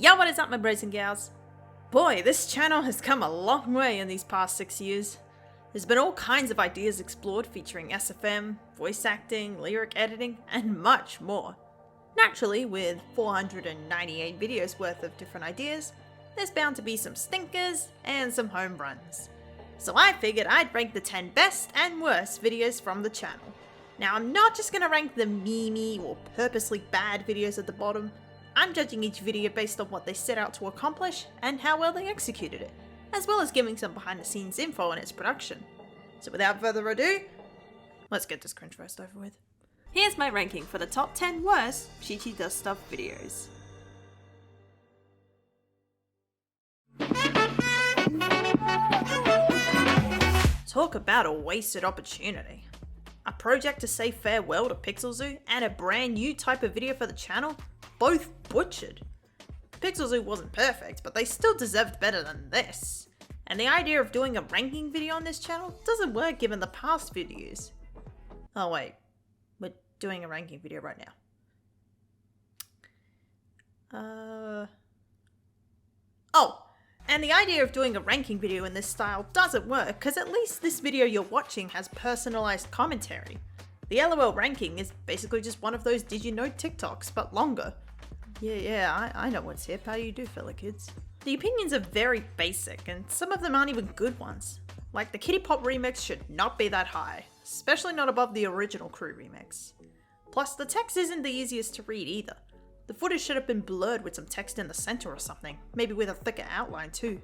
Yo, what is up my bros and gals? Boy, this channel has come a long way in these past 6 years. There's been all kinds of ideas explored featuring SFM, voice acting, lyric editing, and much more. Naturally, with 498 videos worth of different ideas, there's bound to be some stinkers and some home runs. So I figured I'd rank the 10 best and worst videos from the channel. Now I'm not just gonna rank the memey or purposely bad videos at the bottom. I'm judging each video based on what they set out to accomplish and how well they executed it, as well as giving some behind the scenes info on its production. So without further ado, let's get this cringe first over with. Here's my ranking for the top 10 worst Chichi Does Stuff videos. Talk about a wasted opportunity. A project to say farewell to Pixel Zoo and a brand new type of video for the channel, both butchered. Pixel Zoo wasn't perfect, but they still deserved better than this. And the idea of doing a ranking video on this channel doesn't work given the past videos. Oh wait, we're doing a ranking video right now. And the idea of doing a ranking video in this style doesn't work because at least this video you're watching has personalized commentary. The LOL ranking is basically just one of those did you know TikToks, but longer. I know what's hip, how do you do fella kids? The opinions are very basic and some of them aren't even good ones. Like the Kitty Pop remix should not be that high, especially not above the original Crew remix. Plus the text isn't the easiest to read either. The footage should have been blurred with some text in the center or something, maybe with a thicker outline too.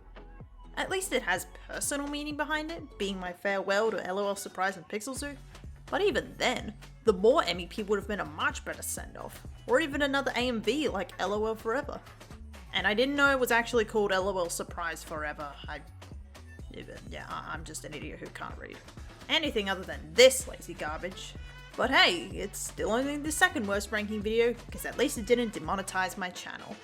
At least it has personal meaning behind it, being my farewell to LOL Surprise and Pixel Zoo. But even then, the more MEP would have been a much better send-off, or even another AMV like LOL Forever. And I didn't know it was actually called LOL Surprise Forever. I'm just an idiot who can't read. Anything other than this lazy garbage. But hey, it's still only the second worst ranking video, because at least it didn't demonetize my channel.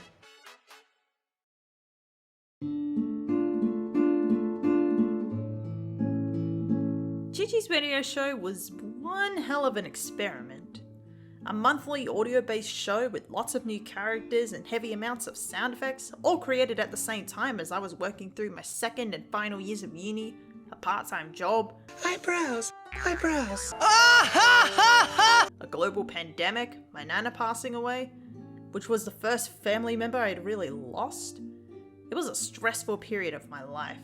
Chichi's video show was one hell of an experiment. A monthly audio-based show with lots of new characters and heavy amounts of sound effects, all created at the same time as I was working through my second and final years of uni, a part-time job, eyebrows, a global pandemic, my nana passing away, which was the first family member I had really lost. It was a stressful period of my life.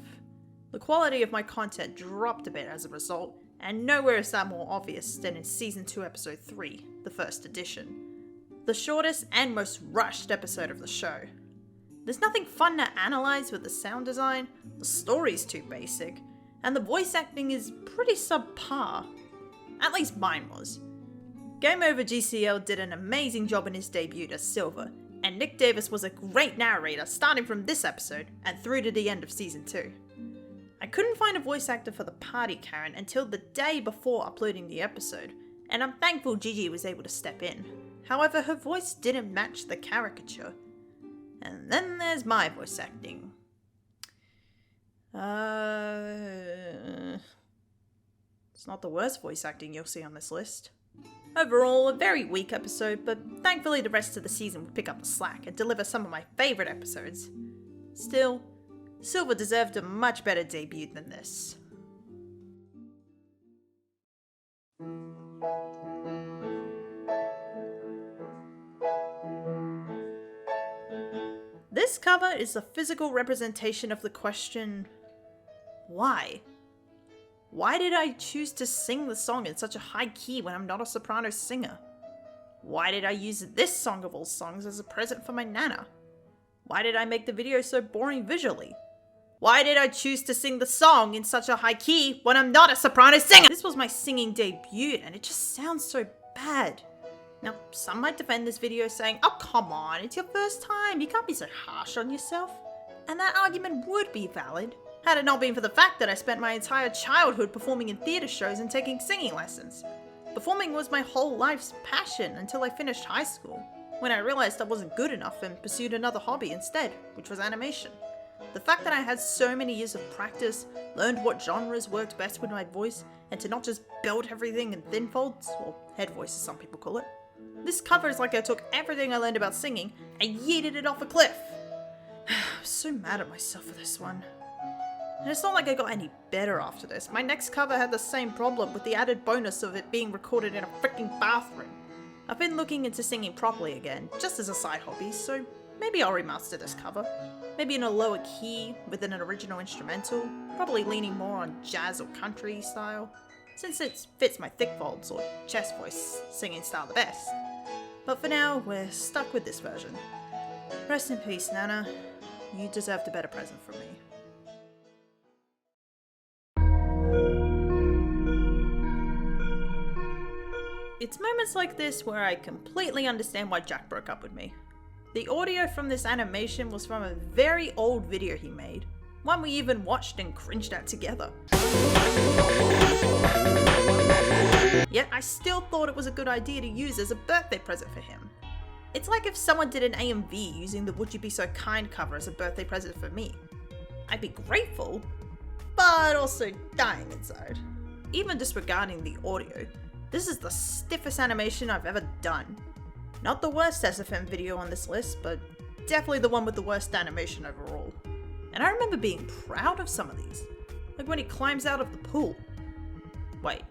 The quality of my content dropped a bit as a result, and nowhere is that more obvious than in Season 2 Episode 3, the first edition. The shortest and most rushed episode of the show. There's nothing fun to analyze with the sound design, the story's too basic, and the voice acting is pretty subpar. At least mine was. Game Over GCL did an amazing job in his debut as Silver, and Nick Davis was a great narrator starting from this episode and through to the end of Season 2. I couldn't find a voice actor for the party Karen until the day before uploading the episode, and I'm thankful Gigi was able to step in. However, her voice didn't match the caricature. And then there's my voice acting. It's not the worst voice acting you'll see on this list. Overall, a very weak episode, but thankfully the rest of the season would pick up the slack and deliver some of my favourite episodes. Still, Silver deserved a much better debut than this. This cover is a physical representation of the question, why? Why did I choose to sing the song in such a high key when I'm not a soprano singer? Why did I use this song of all songs as a present for my nana? Why did I make the video so boring visually? Why did I choose to sing the song in such a high key when I'm not a soprano singer? This was my singing debut and it just sounds so bad. Now, some might defend this video saying, oh come on, it's your first time, you can't be so harsh on yourself. And that argument would be valid, had it not been for the fact that I spent my entire childhood performing in theatre shows and taking singing lessons. Performing was my whole life's passion until I finished high school, when I realised I wasn't good enough and pursued another hobby instead, which was animation. The fact that I had so many years of practice, learned what genres worked best with my voice, and to not just build everything in thin folds, or head voice as some people call it. This cover is like I took everything I learned about singing and yeeted it off a cliff. so mad at myself for this one. And it's not like I got any better after this. My next cover had the same problem with the added bonus of it being recorded in a freaking bathroom. I've been looking into singing properly again, just as a side hobby, so maybe I'll remaster this cover. Maybe in a lower key, with an original instrumental, probably leaning more on jazz or country style, since it fits my thick folds or chest voice singing style the best. But for now, we're stuck with this version. Rest in peace, Nana. You deserved a better present from me. It's moments like this where I completely understand why Jack broke up with me. The audio from this animation was from a very old video he made, one we even watched and cringed at together. Yet I still thought it was a good idea to use as a birthday present for him. It's like if someone did an AMV using the Would You Be So Kind cover as a birthday present for me. I'd be grateful, but also dying inside. Even disregarding the audio, this is the stiffest animation I've ever done. Not the worst SFM video on this list, but definitely the one with the worst animation overall. And I remember being proud of some of these, like when he climbs out of the pool. Wait,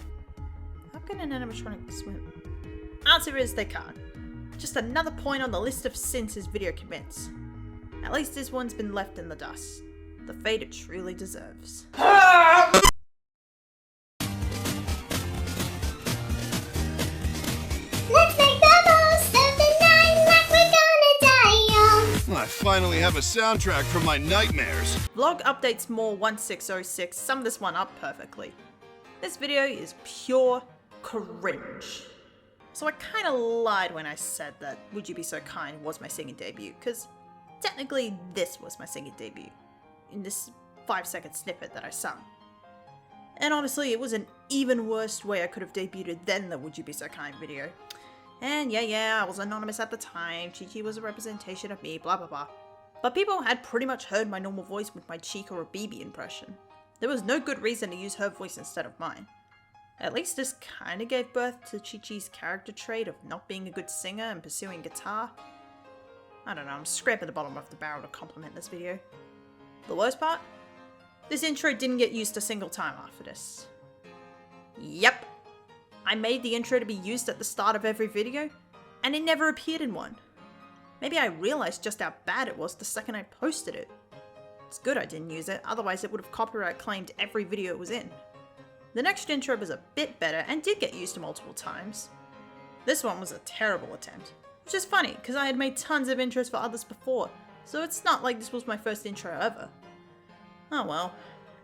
how can an animatronic swim? Answer is they can't. Just another point on the list of sins his video commits. At least this one's been left in the dust. The fate it truly deserves. I finally have a soundtrack for my nightmares. Vlog updates more 1606 summed this one up perfectly. This video is pure cringe. So I kinda lied when I said that Would You Be So Kind was my singing debut, because technically this was my singing debut, in this 5-second snippet that I sung. And honestly, it was an even worse way I could have debuted than the Would You Be So Kind video. And yeah, I was anonymous at the time, Chi-Chi was a representation of me, blah blah blah. But people had pretty much heard my normal voice with my Chica or BB impression. There was no good reason to use her voice instead of mine. At least this kinda gave birth to Chi-Chi's character trait of not being a good singer and pursuing guitar. I don't know, I'm scraping the bottom of the barrel to compliment this video. The worst part? This intro didn't get used a single time after this. Yep. I made the intro to be used at the start of every video, and it never appeared in one. Maybe I realized just how bad it was the second I posted it. It's good I didn't use it, otherwise it would have copyright claimed every video it was in. The next intro was a bit better and did get used multiple times. This one was a terrible attempt, which is funny because I had made tons of intros for others before, so it's not like this was my first intro ever. Oh well,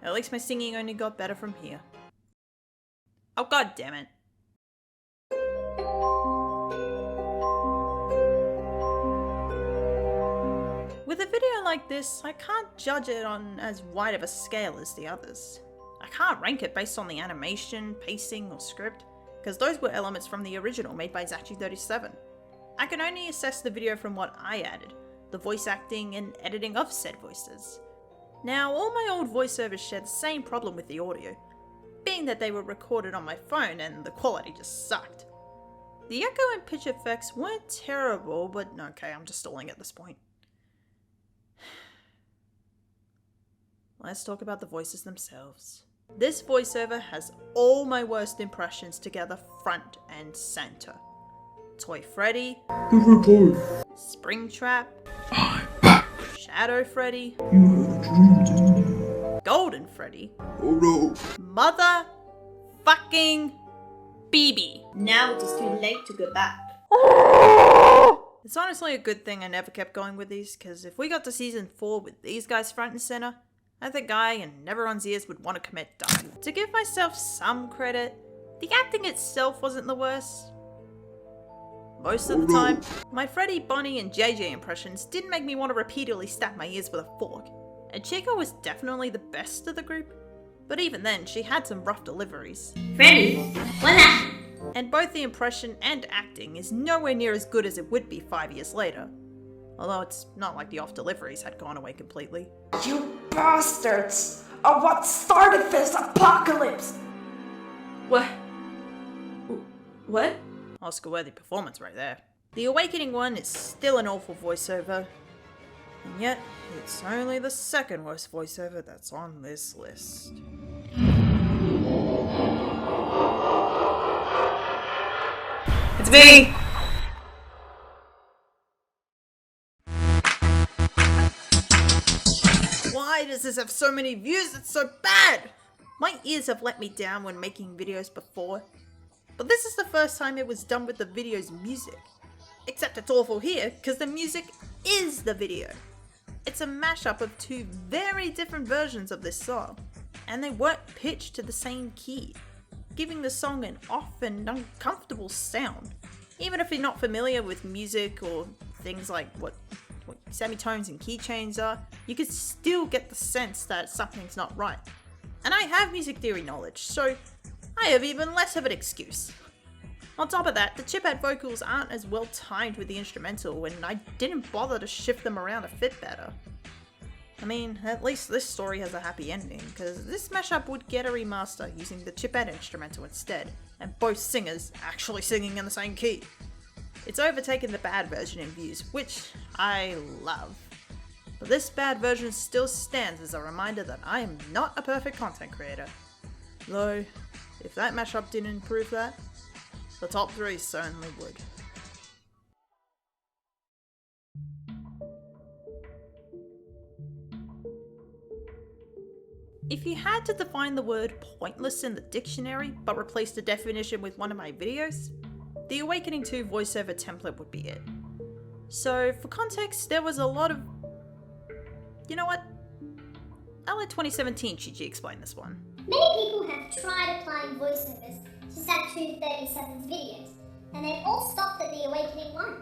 at least my singing only got better from here. Oh god damn it. With a video like this, I can't judge it on as wide of a scale as the others. I can't rank it based on the animation, pacing, or script, because those were elements from the original made by Zachi37. I can only assess the video from what I added, the voice acting and editing of said voices. Now, all my old voiceovers share the same problem with the audio, being that they were recorded on my phone and the quality just sucked. The echo and pitch effects weren't terrible, but okay, I'm just stalling at this point. Let's talk about the voices themselves. This voiceover has all my worst impressions together front and center. Toy Freddy, Springtrap, Shadow Freddy, Golden Freddy, Mother fucking BB. Now it is too late to go back. It's honestly a good thing I never kept going with these, because if we got to season 4 with these guys front and center, I think I and everyone's ears would want to commit die. To give myself some credit, the acting itself wasn't the worst. Most of the time, my Freddy, Bonnie, and JJ impressions didn't make me want to repeatedly stab my ears with a fork. And Chica was definitely the best of the group, but even then she had some rough deliveries. Freddy, what happened? And both the impression and acting is nowhere near as good as it would be 5 years later. Although it's not like the off deliveries had gone away completely. You bastards are what started this apocalypse! What? What? Oscar-worthy performance right there. The Awakening one is still an awful voiceover. And yet, it's only the second worst voiceover that's on this list. It's me! Why does this have so many views? It's so bad! My ears have let me down when making videos before, but this is the first time it was done with the video's music. Except it's awful here, because the music is the video. It's a mashup of two very different versions of this song, and they weren't pitched to the same key, giving the song an off and uncomfortable sound. Even if you're not familiar with music or things like what semitones and key changes are, you could still get the sense that something's not right. And I have music theory knowledge, so I have even less of an excuse. On top of that, the Chipette vocals aren't as well timed with the instrumental, and I didn't bother to shift them around to fit better. I mean, at least this story has a happy ending, because this mashup would get a remaster using the Chipette instrumental instead, and both singers actually singing in the same key. It's overtaken the bad version in views, which I love. But this bad version still stands as a reminder that I am not a perfect content creator. Though, if that mashup didn't improve that, the top 3 certainly would. If you had to define the word pointless in the dictionary, but replace the definition with one of my videos, the Awakening 2 voiceover template would be it. So, for context, there was a lot of... You know what? I'll let 2017 Chichi explain this one. Many people have tried applying voiceovers to Statue 37's videos, and they've all stopped at the Awakening 1.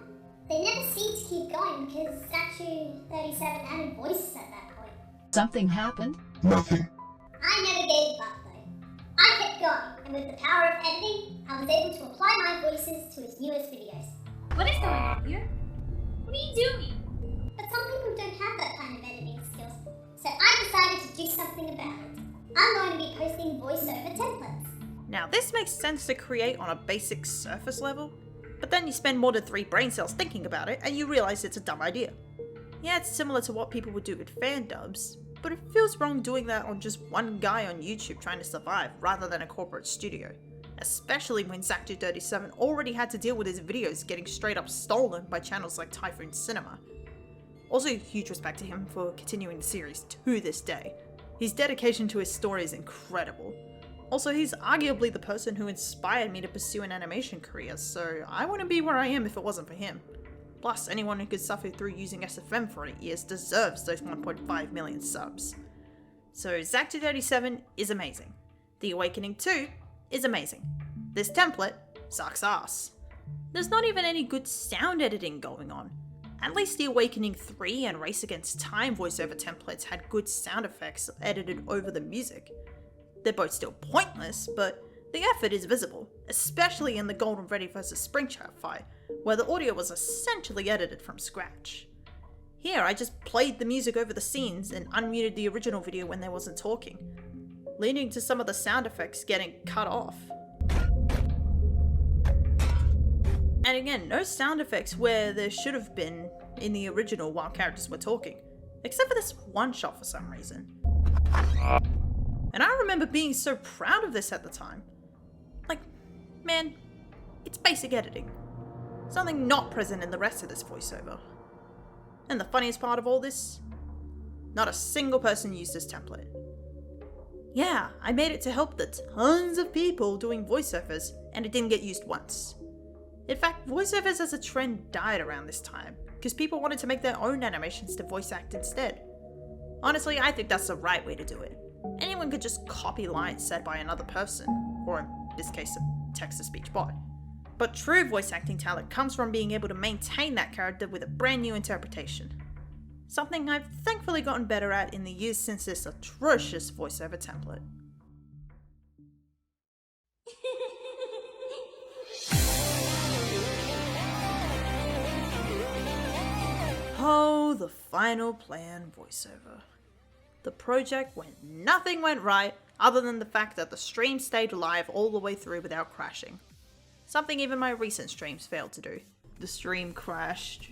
They never seem to keep going because Statue 37 added voices at that point. Something happened? Nothing. I never gave up though. I kept going, and with the power of editing, I was able to apply my voices to his newest videos. What is going on here? What are you doing? But some people don't have that kind of editing skills, so I decided to do something about it. I'm going to be posting voiceover templates. Now, this makes sense to create on a basic surface level, but then you spend more than 3 brain cells thinking about it and you realize it's a dumb idea. Yeah, it's similar to what people would do with fan dubs, but it feels wrong doing that on just one guy on YouTube trying to survive rather than a corporate studio. Especially when Zactu37 already had to deal with his videos getting straight up stolen by channels like Typhoon Cinema. Also, huge respect to him for continuing the series to this day. His dedication to his story is incredible. Also, he's arguably the person who inspired me to pursue an animation career, so I wouldn't be where I am if it wasn't for him. Plus, anyone who could suffer through using SFM for 8 years deserves those 1.5 million subs. So Zactu37 is amazing. The Awakening 2 is amazing. This template sucks ass. There's not even any good sound editing going on. At least the Awakening 3 and Race Against Time voiceover templates had good sound effects edited over the music. They're both still pointless, but the effort is visible, especially in the Golden Freddy vs Spring Trap fight, where the audio was essentially edited from scratch. Here, I just played the music over the scenes and unmuted the original video when there wasn't talking, leading to some of the sound effects getting cut off. And again, no sound effects where there should have been in the original while characters were talking, except for this one shot for some reason. And I remember being so proud of this at the time. Like, man, it's basic editing. Something not present in the rest of this voiceover. And the funniest part of all this? Not a single person used this template. Yeah, I made it to help the tons of people doing voiceovers, and it didn't get used once. In fact, voiceovers as a trend died around this time, because people wanted to make their own animations to voice act instead. Honestly, I think that's the right way to do it. Anyone could just copy lines said by another person, or in this case, a text-to-speech bot. But true voice acting talent comes from being able to maintain that character with a brand new interpretation. Something I've thankfully gotten better at in the years since this atrocious voiceover template. Oh, the final plan voiceover. The project when nothing went right other than the fact that the stream stayed live all the way through without crashing. Something even my recent streams failed to do. The stream crashed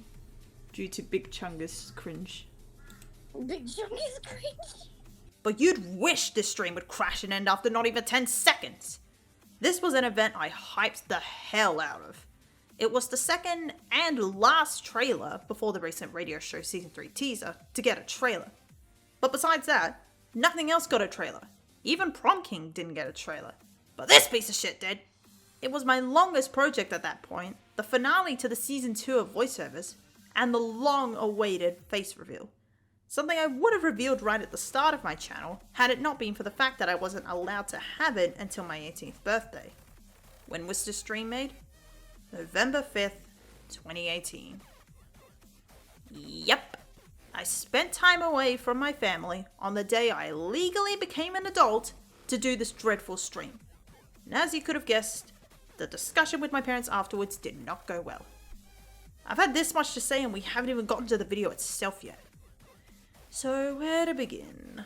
due to Big Chungus cringe. Big Chunk is cringe. But you'd wish this stream would crash and end after not even 10 seconds. This was an event I hyped the hell out of. It was the second and last trailer before the recent radio show season 3 teaser to get a trailer. But besides that, nothing else got a trailer. Even Prom King didn't get a trailer. But this piece of shit did. It was my longest project at that point, the finale to the season 2 of Voiceovers, and the long-awaited face reveal. Something I would have revealed right at the start of my channel, had it not been for the fact that I wasn't allowed to have it until my 18th birthday. When was this stream made? November 5th, 2018. Yep. I spent time away from my family on the day I legally became an adult to do this dreadful stream. And as you could have guessed, the discussion with my parents afterwards did not go well. I've had this much to say and we haven't even gotten to the video itself yet. So where to begin?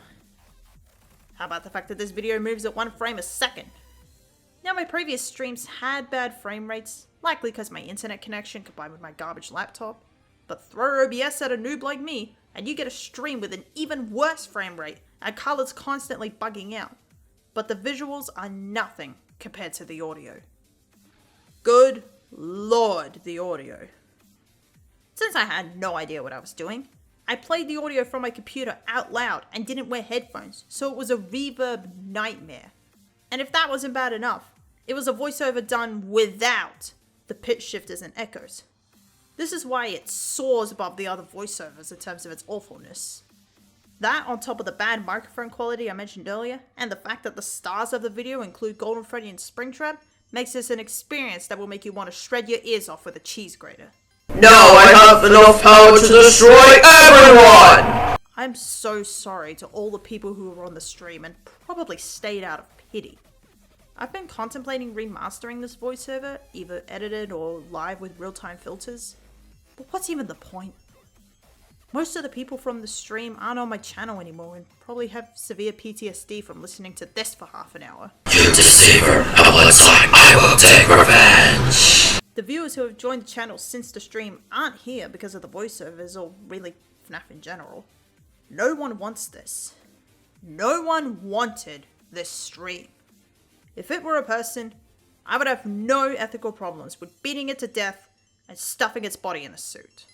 How about the fact that this video moves at 1 frame a second? Now my previous streams had bad frame rates, likely because my internet connection combined with my garbage laptop. But throw OBS at a noob like me, and you get a stream with an even worse frame rate and colors constantly bugging out. But the visuals are nothing compared to the audio. Good lord, the audio. Since I had no idea what I was doing, I played the audio from my computer out loud and didn't wear headphones, so it was a reverb nightmare. And if that wasn't bad enough, it was a voiceover done without the pitch shifters and echoes. This is why it soars above the other voiceovers in terms of its awfulness. That, on top of the bad microphone quality I mentioned earlier, and the fact that the stars of the video include Golden Freddy and Springtrap, makes this an experience that will make you want to shred your ears off with a cheese grater. Now I have enough power to destroy everyone! I'm so sorry to all the people who were on the stream and probably stayed out of pity. I've been contemplating remastering this voiceover, either edited or live with real-time filters. But what's even the point? Most of the people from the stream aren't on my channel anymore and probably have severe PTSD from listening to this for half an hour. You deceiver, how one time I will take revenge! The viewers who have joined the channel since the stream aren't here because of the voiceovers or really FNAF in general. No one wants this. No one wanted this stream. If it were a person, I would have no ethical problems with beating it to death and stuffing its body in a suit.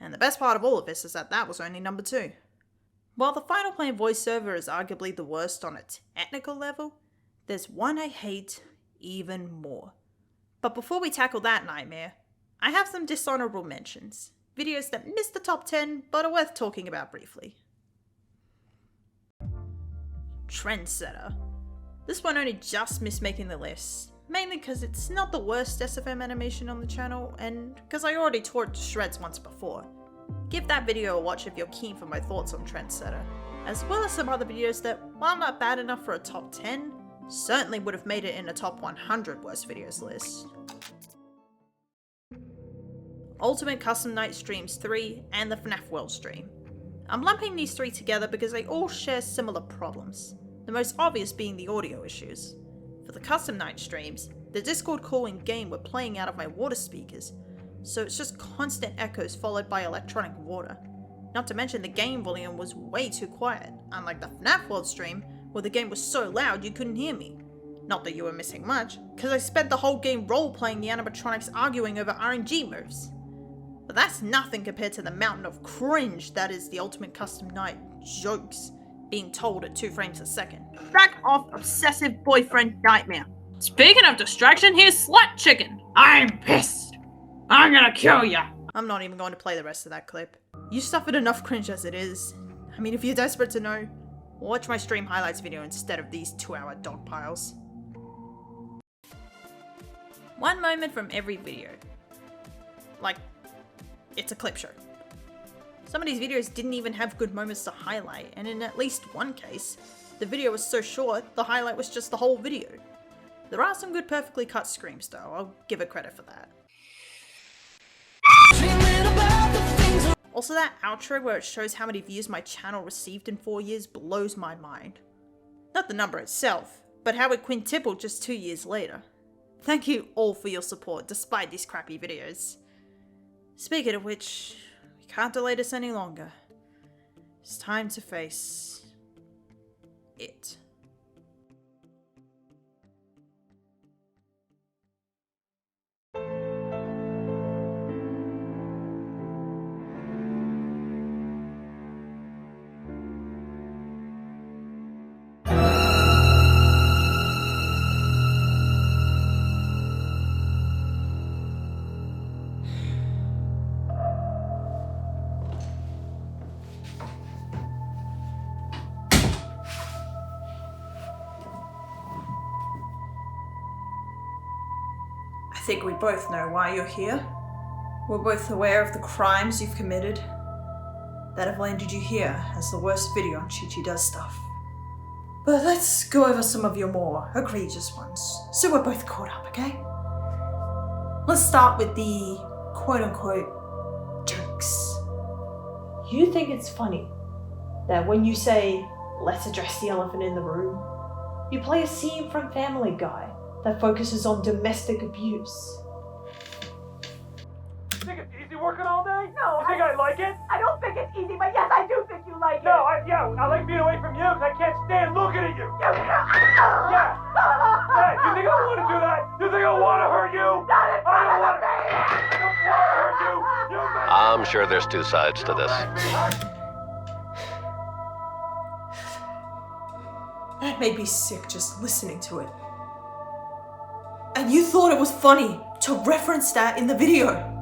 And the best part of all of this is that that was only number 2. While the Final Plane voiceover is arguably the worst on a technical level, there's one I hate even more. But before we tackle that nightmare, I have some dishonorable mentions. Videos that missed the top 10 but are worth talking about briefly. Trendsetter. This one only just missed making the list, mainly because it's not the worst SFM animation on the channel, and because I already tore it to shreds once before. Give that video a watch if you're keen for my thoughts on Trendsetter, as well as some other videos that, while not bad enough for a top 10, certainly would have made it in a top 100 worst videos list. Ultimate Custom Night Streams 3 and the FNAF World stream. I'm lumping these 3 together because they all share similar problems, the most obvious being the audio issues. For the Custom Night streams, the Discord call in game were playing out of my water speakers, so it's just constant echoes followed by electronic water. Not to mention the game volume was way too quiet, unlike the FNAF World stream where the game was so loud you couldn't hear me. Not that you were missing much, because I spent the whole game role-playing the animatronics arguing over RNG moves. But that's nothing compared to the mountain of cringe that is the Ultimate Custom Night jokes being told at 2 frames a second. Back off, obsessive boyfriend nightmare. Speaking of distraction, here's Slut Chicken. I'm pissed. I'm gonna kill ya. I'm not even going to play the rest of that clip. You suffered enough cringe as it is. I mean, if you're desperate to know, watch my stream highlights video instead of these 2-hour dog piles. One moment from every video. Like, it's a clip show. Some of these videos didn't even have good moments to highlight, and in at least one case, the video was so short, the highlight was just the whole video. There are some good perfectly cut screams though, I'll give it credit for that. Also, that outro where it shows how many views my channel received in 4 years blows my mind. Not the number itself, but how it quintupled just 2 years later. Thank you all for your support despite these crappy videos. Speaking of which, we can't delay this any longer. It's time to face it. I think we both know why you're here. We're both aware of the crimes you've committed that have landed you here as the worst video on Chi Does Stuff. But let's go over some of your more egregious ones, so we're both caught up, okay? Let's start with the quote-unquote jokes. You think it's funny that when you say, let's address the elephant in the room, you play a scene from Family Guy that focuses on domestic abuse. You think it's easy working all day? No, You think I like it? I don't think it's easy, but yes, I do think you like No, I like being away from you because I can't stand looking at you. it. Yeah. Hey, you think I want to do that? You think I want to hurt you? Not in front of I me! don't want to hurt you. You make I'm sure there's two sides to this. That made me sick just listening to it. And you thought it was funny to reference that in the video.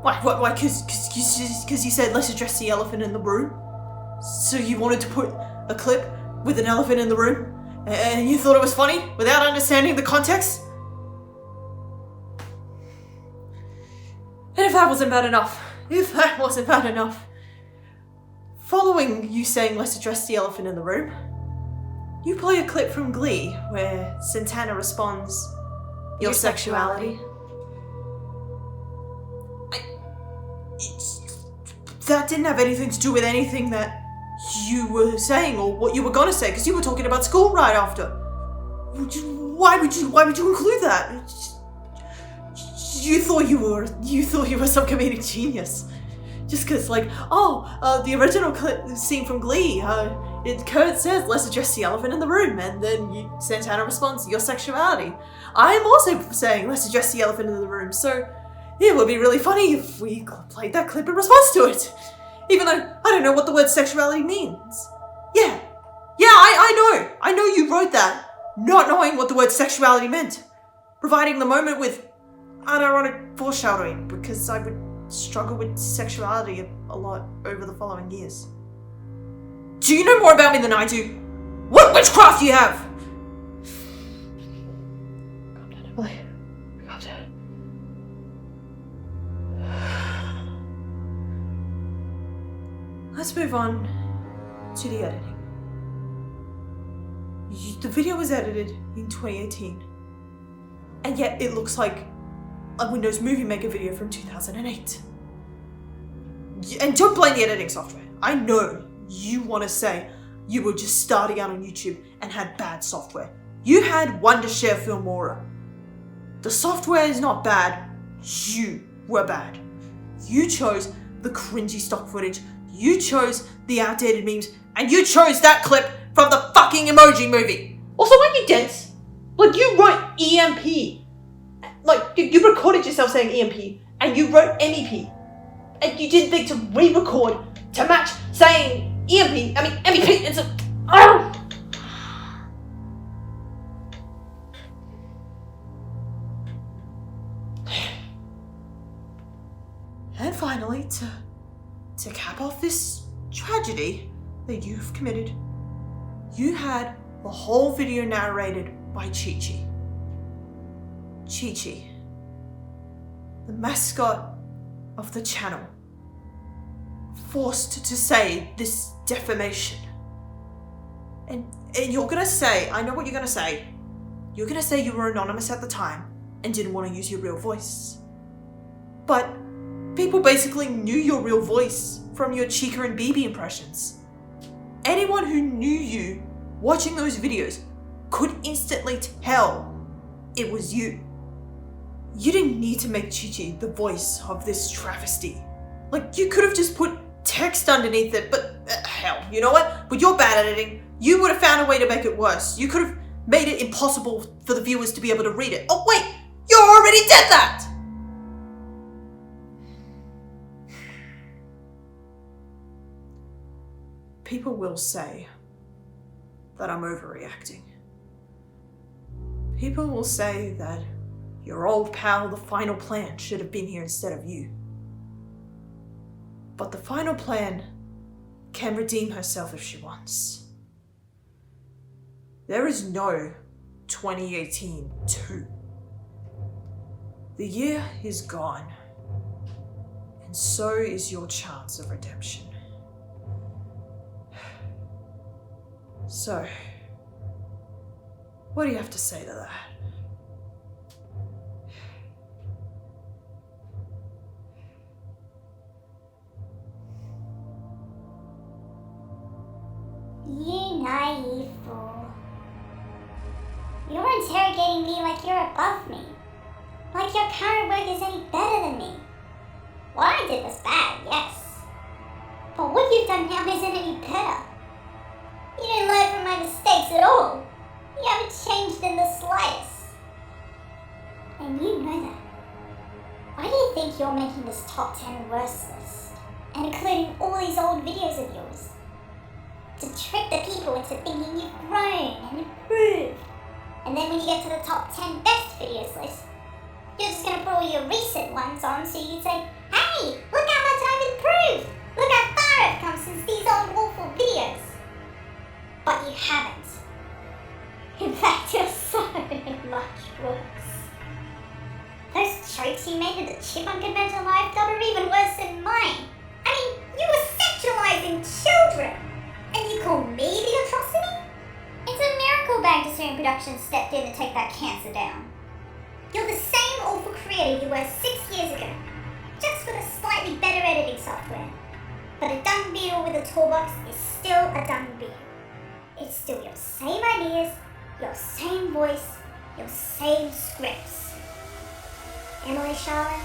Why, because you said let's address the elephant in the room? So you wanted to put a clip with an elephant in the room? And you thought it was funny without understanding the context? And if that wasn't bad enough, following you saying let's address the elephant in the room, you play a clip from Glee where Santana responds, your sexuality. That didn't have anything to do with anything that you were saying or what you were gonna say, because you were talking about school right after. Why would you include that? You thought you were some comedic genius. Just because, the original scene from Glee, Kurt says, let's address the elephant in the room, and then Santana responds, your sexuality. I'm also saying, let's address the elephant in the room, so it would be really funny if we played that clip in response to it. Even though I don't know what the word sexuality means. Yeah, I know you wrote that, not knowing what the word sexuality meant, providing the moment with unironic foreshadowing, because I would struggle with sexuality a lot over the following years. Do you know more about me than I do? What witchcraft do you have? Calm down, Emily. Calm down. Let's move on to the editing. The video was edited in 2018, and yet it looks like a Windows Movie Maker video from 2008. And don't blame the editing software. I know you want to say you were just starting out on YouTube and had bad software. You had Wondershare Filmora. The software is not bad, you were bad. You chose the cringy stock footage, you chose the outdated memes, and you chose that clip from the fucking Emoji Movie. Also, aren't you dense? You wrote EMP. You recorded yourself saying EMP, and you wrote MEP. And you didn't think to re-record to match saying MEP, it's a... Oh! And finally, to cap off this tragedy that you've committed, you had the whole video narrated by Chi-Chi. Chi-Chi, the mascot of the channel, forced to say this defamation. And you're gonna say, I know what you're gonna say. You're gonna say you were anonymous at the time and didn't want to use your real voice. But people basically knew your real voice from your Chica and BB impressions. Anyone who knew you watching those videos could instantly tell it was you. You didn't need to make Chichi the voice of this travesty. Like, you could have just put text underneath it, but hell, you know what? With your bad editing, you would have found a way to make it worse. You could have made it impossible for the viewers to be able to read it. Oh wait, you already did that! People will say that I'm overreacting. People will say that your old pal, the Final Plan, should have been here instead of you. But the Final Plan can redeem herself if she wants. There is no 2018-2. The year is gone, and so is your chance of redemption. So, what do you have to say to that? You naive fool. You're interrogating me like you're above me. Like your current work is any better than me. What I did was bad, yes. But what you've done now isn't any better. You didn't learn from my mistakes at all. You haven't changed in the slightest. And you know that. Why do you think you're making this top 10 worst list? And including all these old videos of yours? To trick the people into thinking you've grown and improved. And then when you get to the top 10 best videos list, you're just gonna put all your recent ones on so you can say, hey, look how much I've improved! Look how far I've come since these old awful videos! But you haven't. In fact, you're so much worse. Those jokes you made in the Chipmunk Adventure Live Dub are even worse than mine. I mean, you were sexualizing children! And you call me the atrocity? It's a miracle Bagdassoon Productions stepped in to take that cancer down. You're the same awful creator you were 6 years ago, just with a slightly better editing software. But a dung beetle with a toolbox is still a dung beetle. It's still your same ideas, your same voice, your same scripts. Emily Sharland,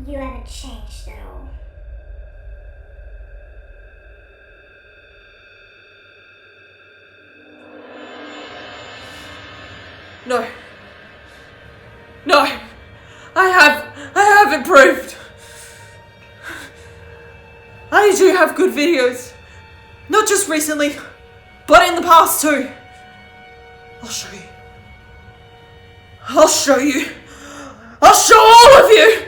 you haven't changed at all. No. No! I have improved! I do have good videos. Not just recently, but in the past too. I'll show you. I'll show you. I'll show all of you!